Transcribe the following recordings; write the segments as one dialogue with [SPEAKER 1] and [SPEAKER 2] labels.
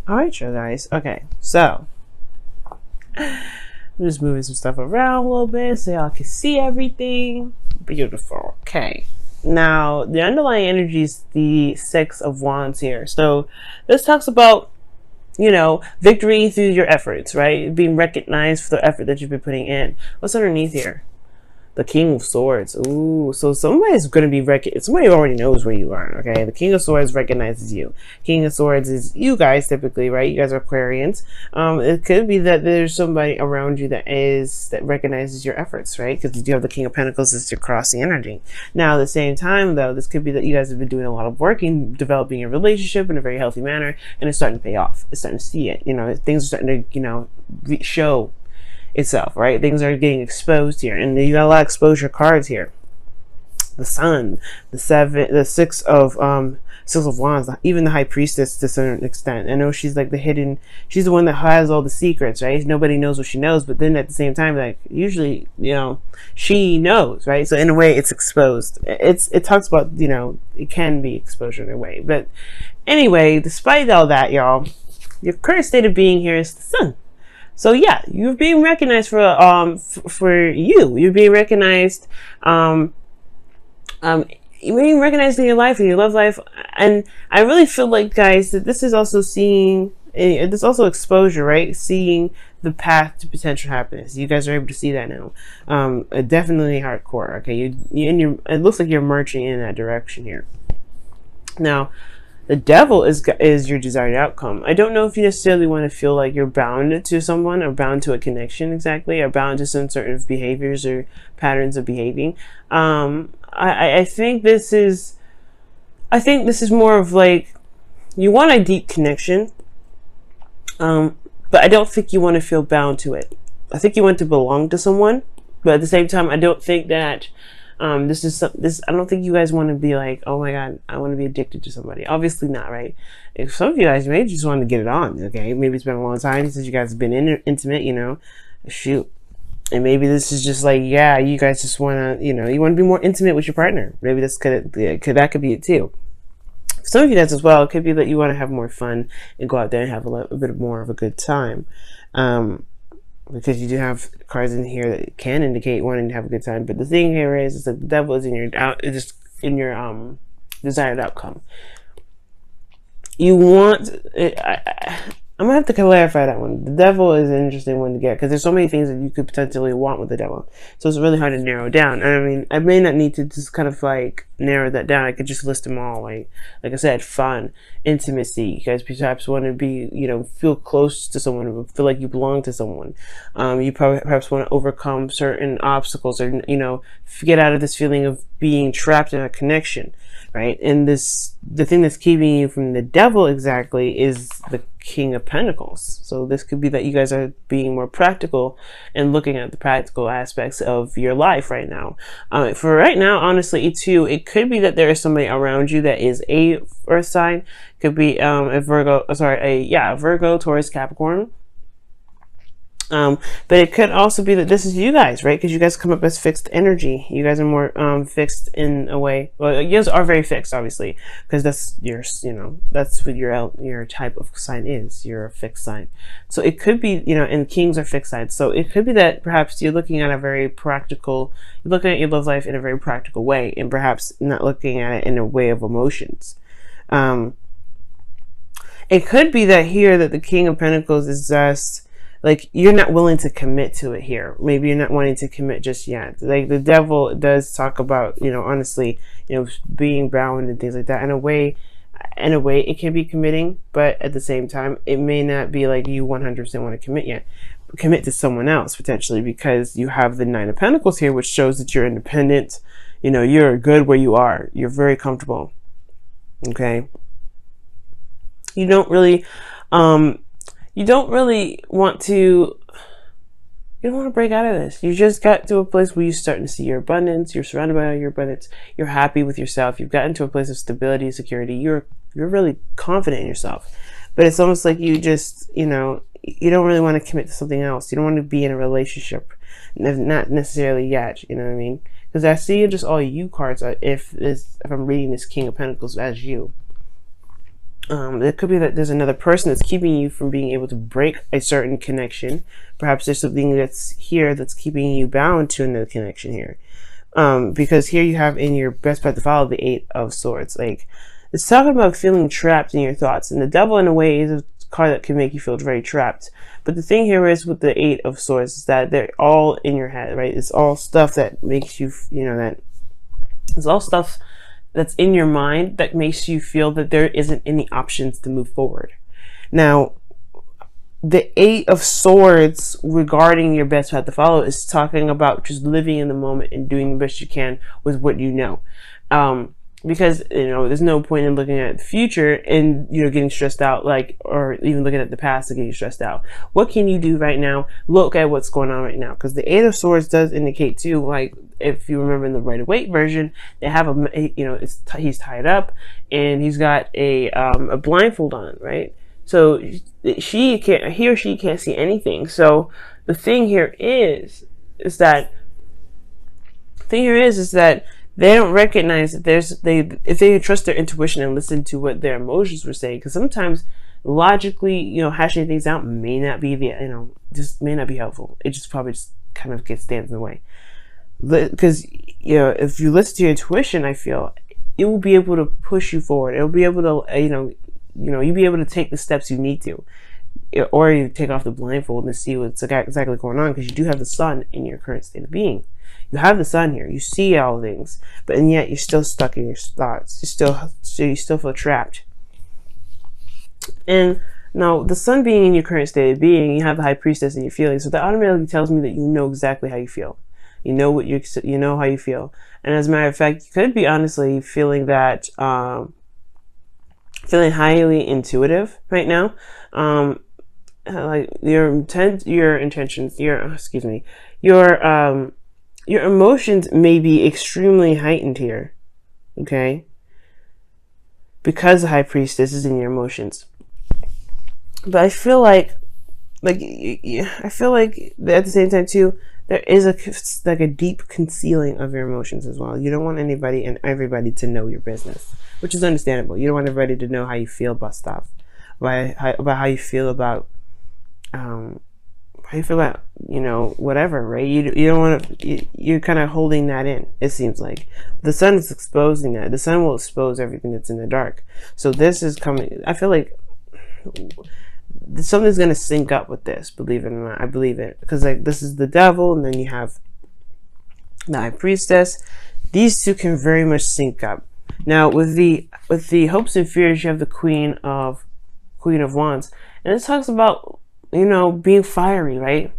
[SPEAKER 1] All right, you guys. Okay, so I'm just moving some stuff around a little bit so y'all can see everything. Beautiful. Okay. Now, the underlying energy is the Six of Wands here. So this talks about, you know, victory through your efforts, right? Being recognized for the effort that you've been putting in. What's underneath here? The King of Swords. Ooh, so somebody's going to be somebody already knows where you are, okay? The King of Swords recognizes you. King of Swords is you guys typically, right? You guys are Aquarians. It could be that there's somebody around you that recognizes your efforts, right? Because you do have the King of Pentacles as your crossing energy. Now, at the same time, though, this could be that you guys have been doing a lot of work in developing your relationship in a very healthy manner, and it's starting to pay off. It's starting to see it. You know, things are starting to, you know, show itself, right? Things are getting exposed here, and you got a lot of exposure cards here. The Sun, the Six of Wands, even the High Priestess to a certain extent. I know she's like she's the one that has all the secrets, right? Nobody knows what she knows, but then at the same time, like usually, you know, she knows, right? So in a way, it's exposed. It talks about, you know, it can be exposure in a way, but anyway, despite all that, y'all, your current state of being here is the Sun. So yeah, you're being recognized for you. You're being recognized, you're being recognized in your life, in your love life, and I really feel like, guys, that this is also there's also exposure, right? Seeing the path to potential happiness. You guys are able to see that now. Definitely hardcore. Okay, it looks like you're marching in that direction here. Now, the Devil is your desired outcome. I don't know if you necessarily want to feel like you're bound to someone or bound to a connection exactly, or bound to some sort of behaviors or patterns of behaving. I think this is more of like, you want a deep connection, but I don't think you want to feel bound to it. I think you want to belong to someone, but at the same time, I don't think that I don't think you guys want to be like, oh my God, I want to be addicted to somebody. Obviously not, right? If some of you guys maybe just want to get it on, okay? Maybe it's been a long time since you guys have been intimate, you know, shoot. And maybe this is just like, yeah, you guys just want to, you know, you want to be more intimate with your partner. Maybe that could be it too. For some of you guys as well, it could be that you want to have more fun and go out there and have a bit more of a good time. Because you do have cards in here that can indicate wanting to have a good time, but the thing here is that the Devil is in your desired outcome. You want it, I'm gonna have to clarify that one. The Devil is an interesting one to get because there's so many things that you could potentially want with the Devil, so it's really hard to narrow down. And I mean, I may not need to just kind of like narrow that down. I could just list them all, like I said, fun, intimacy. You guys perhaps want to be, you know, feel close to someone, feel like you belong to someone. You perhaps want to overcome certain obstacles, or, you know, get out of this feeling of being trapped in a connection, right? And the thing that's keeping you from the Devil exactly is the King of Pentacles. So this could be that you guys are being more practical and looking at the practical aspects of your life right now. For right now, honestly, it could be that there is somebody around you that is a Earth sign. Could be a Virgo, Taurus, Capricorn. But it could also be that this is you guys, right? Because you guys come up as fixed energy. You guys are more fixed in a way. Well, you guys are very fixed, obviously, because that's that's what your type of sign is. You're a fixed sign. So it could be, you know, and kings are fixed signs. So it could be that perhaps you're looking at you're looking at your love life in a very practical way, and perhaps not looking at it in a way of emotions. It could be that here that the King of Pentacles is just like, you're not willing to commit to it here. Maybe you're not wanting to commit just yet. Like the Devil does talk about, you know, honestly, you know, being bound and things like that. In a way, it can be committing, but at the same time, it may not be like you 100% want to commit yet. Commit to someone else potentially, because you have the Nine of Pentacles here, which shows that you're independent. You know, you're good where you are. You're very comfortable. Okay. You don't really want to break out of this. You just got to a place where you're starting to see your abundance. You're surrounded by your abundance. You're happy with yourself. You've gotten to a place of stability, security. You're really confident in yourself. But it's almost like you just, you know, you don't really want to commit to something else. You don't want to be in a relationship. Not necessarily yet, you know what I mean? Because I see just all you cards, if I'm reading this King of Pentacles as you. It could be that there's another person that's keeping you from being able to break a certain connection. Perhaps there's something that's here that's keeping you bound to another connection here. Because here you have in your best path to follow the Eight of Swords. Like, it's talking about feeling trapped in your thoughts. And the Devil, in a way, is a card that can make you feel very trapped. But the thing here is with the Eight of Swords is that they're all in your head, right? It's all stuff that makes you, that it's all stuff that's in your mind that makes you feel that there isn't any options to move forward. Now, the Eight of Swords regarding your best path to follow is talking about just living in the moment and doing the best you can with what you know. Because, there's no point in looking at the future and, getting stressed out, or even looking at the past and getting stressed out. What can you do right now? Look at what's going on right now. Because the Eight of Swords does indicate too, like, if you remember in the Rider-Waite version, they have he's tied up and he's got a blindfold on, right? So he or she can't see anything. So the thing here is that they don't recognize that if they trust their intuition and listen to what their emotions were saying, because sometimes logically, hashing things out may not be just may not be helpful. It just probably just kind of stands in the way. Because, if you listen to your intuition, I feel it will be able to push you forward. It will be able to, you'll be able to take the steps you need to, or you take off the blindfold and see what's exactly going on, because you do have the sun in your current state of being. You have the sun here. You see all things, and yet you're still stuck in your thoughts. You still feel trapped. And now, the sun being in your current state of being, you have the High Priestess in your feelings. So that automatically tells me that you know exactly how you feel. You know how you feel. And as a matter of fact, you could be honestly feeling that, feeling highly intuitive right now. Like your intentions, your emotions may be extremely heightened here, okay? Because the High Priestess is in your emotions. But I feel like at the same time too, there is a deep concealing of your emotions as well. You don't want anybody and everybody to know your business, which is understandable. You don't want everybody to know how you feel about stuff, about how you feel about whatever, right? You don't want to, you're kind of holding that in, it seems like. The sun is exposing that. The sun will expose everything that's in the dark. So this is coming, I feel like something's going to sync up with this, believe it or not. I believe it. Because this is the Devil, and then you have the High Priestess. These two can very much sync up. Now, with the hopes and fears, you have the Queen of Wands. And it talks about, being fiery, right?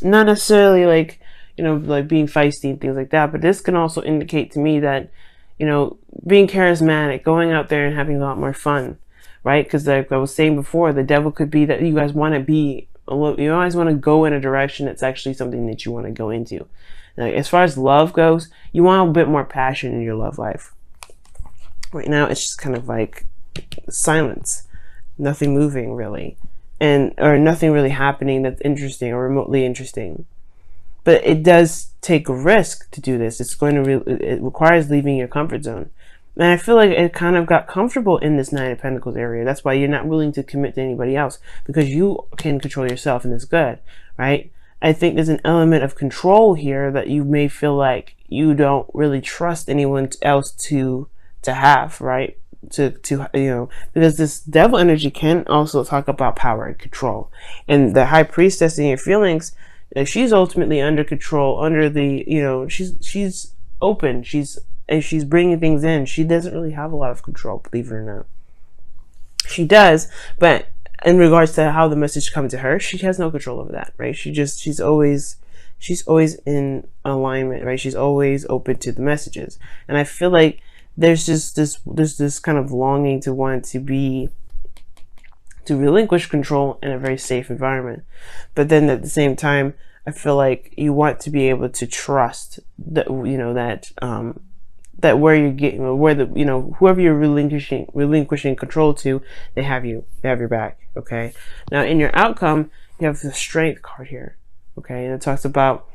[SPEAKER 1] Not necessarily like being feisty and things like that, but this can also indicate to me that, being charismatic, going out there and having a lot more fun, right? Because like I was saying before, the Devil could be that you guys want to be, you always want to go in a direction that's actually something that you want to go into. Like, as far as love goes, you want a bit more passion in your love life. Right now, it's just kind of like silence, nothing moving really. Or nothing really happening that's interesting or remotely interesting. But it does take a risk to do this. It requires leaving your comfort zone. And I feel like it kind of got comfortable in this Nine of Pentacles area. That's why you're not willing to commit to anybody else, because you can control yourself, and it's good, right? I think there's an element of control here that you may feel like you don't really trust anyone else to have, right? Because this Devil energy can also talk about power and control. And the High Priestess in your feelings, she's ultimately under control, under the, she's open, she's bringing things in. She doesn't really have a lot of control, believe it or not. She does, but in regards to how the message comes to her, she has no control over that, right? She's always in alignment, right? She's always open to the messages. And I feel like there's this kind of longing to want to relinquish control in a very safe environment. But then at the same time, I feel like you want to be able to trust that, that where you're getting, whoever you're relinquishing control to, they have your back. Okay. Now in your outcome, you have the Strength card here. Okay. And it talks about,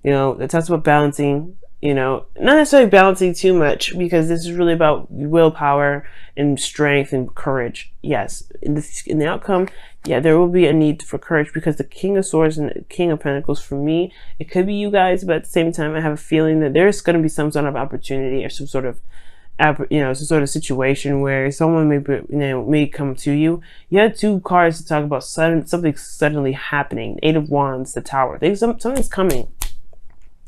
[SPEAKER 1] balancing You know, not necessarily balancing too much, because this is really about willpower and strength and courage. Yes, in the outcome, yeah, there will be a need for courage, because the King of Swords and the King of Pentacles, for me, it could be you guys, but at the same time, I have a feeling that there's going to be some sort of opportunity or some sort of, you know, some sort of situation where someone may, may come to you. You had 2 cards to talk about something suddenly happening. 8 of Wands, the Tower. Something's coming.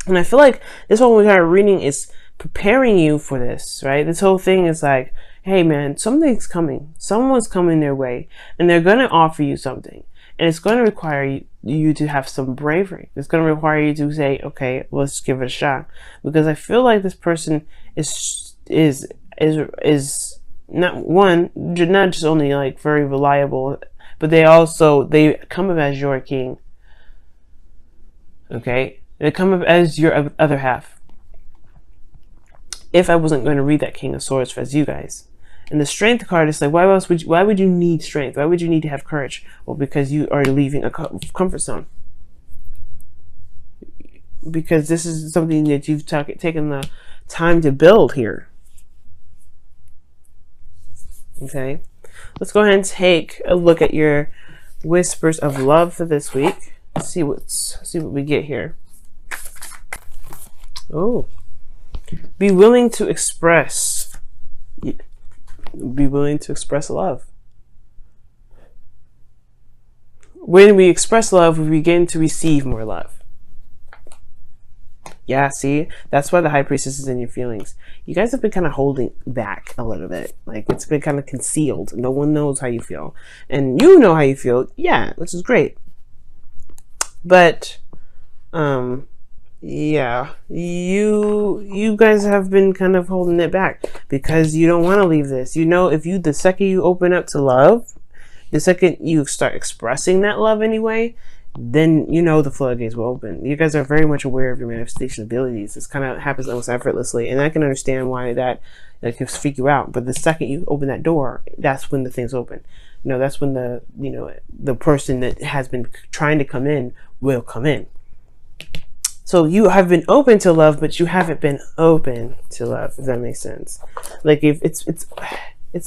[SPEAKER 1] And I feel like this whole entire reading is preparing you for this, right? This whole thing is like, hey man, something's coming. Someone's coming their way, and they're going to offer you something. And it's going to require you to have some bravery. It's going to require you to say, okay, let's give it a shot. Because I feel like this person is not just only like very reliable, but they come up as your king. Okay? They come up as your other half. If I wasn't going to read that King of Swords as you guys. And the Strength card is like, why would you need strength? Why would you need to have courage? Well, because you are leaving a comfort zone. Because this is something that you've taken the time to build here. Okay, let's go ahead and take a look at your whispers of love for this week. Let's see what we get here. Oh, be willing to express. Be willing to express love. When we express love, we begin to receive more love. Yeah, see, that's why the High Priestess is in your feelings. You guys have been kind of holding back a little bit. Like, it's been kind of concealed. No one knows how you feel. And you know how you feel. Yeah, which is great. But, yeah, you guys have been kind of holding it back because you don't want to leave this. You know, the second you open up to love, the second you start expressing that love anyway, then you know the floodgates will open. You guys are very much aware of your manifestation abilities. This kind of happens almost effortlessly, and I can understand why that can freak you out. But the second you open that door, that's when the things open. You know, that's when the person that has been trying to come in will come in. So you have been open to love, but you haven't been open to love, if that makes sense. Like, if it's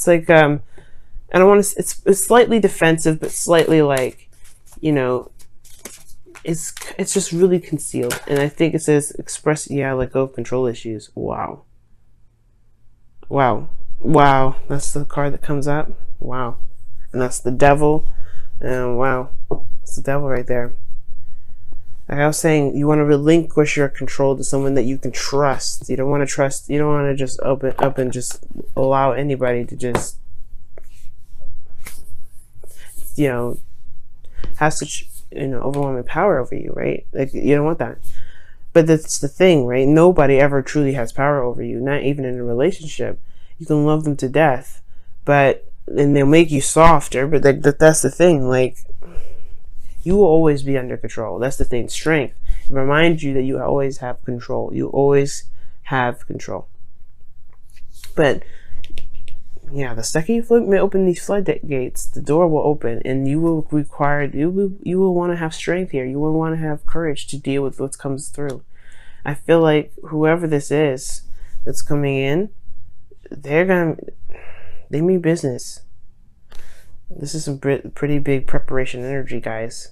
[SPEAKER 1] like I don't want to. It's slightly defensive, but slightly like, you know. It's just really concealed. And I think it says express, yeah, let go of control issues. Wow. Wow. Wow. That's the card that comes up. Wow. And that's the devil. And wow. That's the devil right there. Like I was saying, you want to relinquish your control to someone that you can trust. You don't want to trust. You don't want to just open up and just allow anybody to just, you know, have such, you know, overwhelming power over you, right? Like, you don't want that. But that's the thing, right? Nobody ever truly has power over you, not even in a relationship. You can love them to death, and they'll make you softer, but that's the thing. Like, you will always be under control. That's the thing. Strength. It reminds you that you always have control. You always have control. But yeah, the second you open these floodgates, the door will open, and you will want to have strength here. You will want to have courage to deal with what comes through. I feel like whoever this is that's coming in, they mean business. This is some pretty big preparation energy, guys.